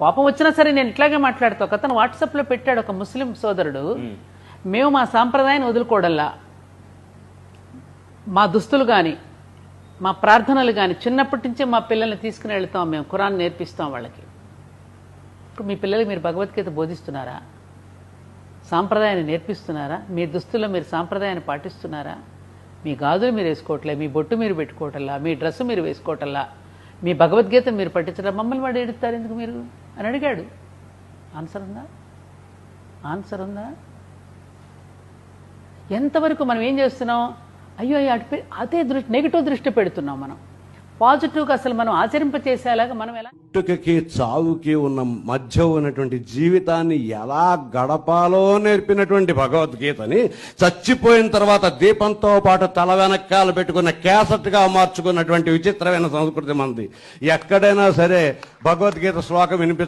కోపం వచ్చినా సరే నేను ఇట్లాగే మాట్లాడతా. ఒక అతను వాట్సాప్లో పెట్టాడు, ఒక ముస్లిం సోదరుడు, మేము మా సాంప్రదాయాన్ని వదులుకోవడల్లా, మా దుస్తులు కానీ మా ప్రార్థనలు కానీ చిన్నప్పటి నుంచే మా పిల్లల్ని తీసుకుని వెళ్తాం, మేము ఖురాన్ నేర్పిస్తాం వాళ్ళకి. ఇప్పుడు మీ పిల్లలకి మీరు భగవద్గీత బోధిస్తున్నారా? సాంప్రదాయాన్ని నేర్పిస్తున్నారా? మీ దుస్తుల్లో మీరు సాంప్రదాయాన్ని పాటిస్తున్నారా? మీ గాజులు మీరు వేసుకోవట్లే, మీ బొట్టు మీరు పెట్టుకోవటల్లా, మీ డ్రెస్సు మీరు వేసుకోవటల్లా, మీ భగవద్గీత మీరు పట్టించడం, మమ్మల్ని వాడు ఏడుస్తారు ఎందుకు మీరు అని అడిగాడు. ఆన్సర్ ఉందా? ఆన్సర్ ఉందా? ఎంతవరకు మనం ఏం చేస్తున్నాం? అయ్యో అదే నెగిటివ్ దృష్టి పెడుతున్నాం. మనం పాజిటివ్గా అసలు మనం ఆచరింపచేసేలాగా మనం ఎలా పుట్టుకకి చావుకి ఉన్న మధ్య ఉన్నటువంటి జీవితాన్ని ఎలా గడపాలో నేర్పినటువంటి భగవద్గీతని చచ్చిపోయిన తర్వాత దీపంతో పాటు తల వెనకాల పెట్టుకున్న క్యాసెట్గా మార్చుకున్నటువంటి విచిత్రమైన సంస్కృతి మనది. ఎక్కడైనా సరే భగవద్గీత శ్లోకం వినిపి